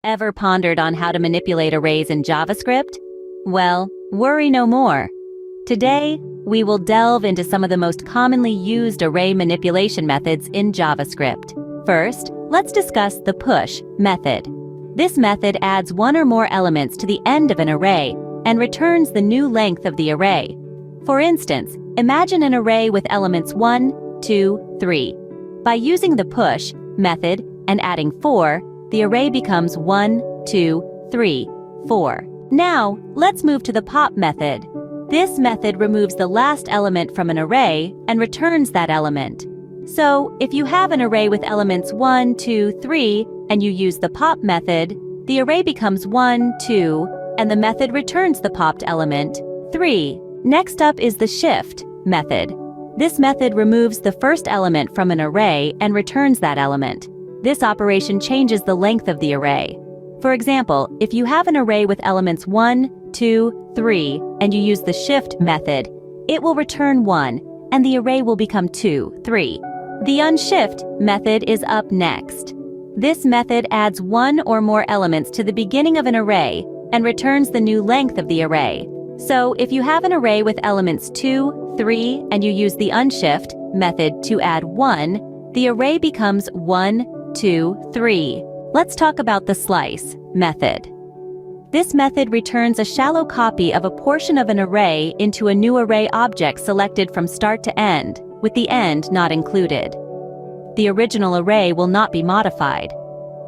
Ever pondered on how to manipulate arrays in JavaScript? Well, worry no more. Today, we will delve into some of the most commonly used array manipulation methods in JavaScript. First, let's discuss the push method. This method adds one or more elements to the end of an array and returns the new length of the array. For instance, imagine an array with elements 1, 2, 3. By using the push method and adding 4, the array becomes 1, 2, 3, 4. Now, let's move to the pop method. This method removes the last element from an array and returns that element. So, if you have an array with elements 1, 2, 3, and you use the pop method, the array becomes 1, 2, and the method returns the popped element, 3. Next up is the shift method. This method removes the first element from an array and returns that element. This operation changes the length of the array. For example, if you have an array with elements 1, 2, 3, and you use the shift method, it will return 1, and the array will become 2, 3. The unshift method is up next. This method adds one or more elements to the beginning of an array and returns the new length of the array. So, if you have an array with elements 2, 3, and you use the unshift method to add 1, the array becomes 1, 2, 3. Let's talk about the slice method. This method returns a shallow copy of a portion of an array into a new array object selected from start to end, with the end not included. The original array will not be modified.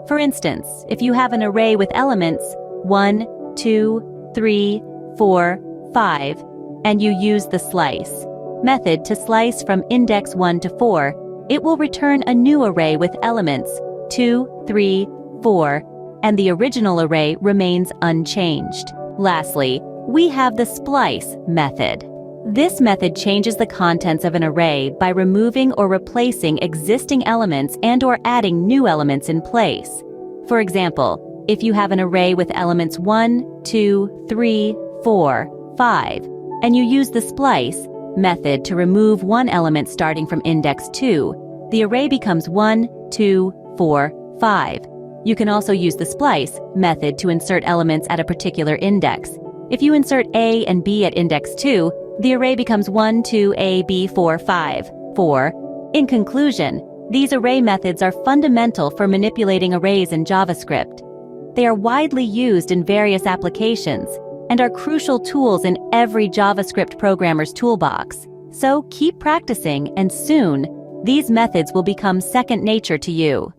For instance, if you have an array with elements 1, 2, 3, 4, 5, and you use the slice method to slice from index 1 to 4, it will return a new array with elements 2, 3, 4, and the original array remains unchanged. Lastly, we have the splice method. This method changes the contents of an array by removing or replacing existing elements and/or adding new elements in place. For example, if you have an array with elements 1, 2, 3, 4, 5, and you use the splice method to remove one element starting from index 2, the array becomes 1, 2, 4, 5. You can also use the splice method to insert elements at a particular index. If you insert A and B at index 2, the array becomes 1, 2, A, B, 4, 5, 4. In conclusion, these array methods are fundamental for manipulating arrays in JavaScript. They are widely used in various applications and are crucial tools in every JavaScript programmer's toolbox. So keep practicing, and soon, these methods will become second nature to you.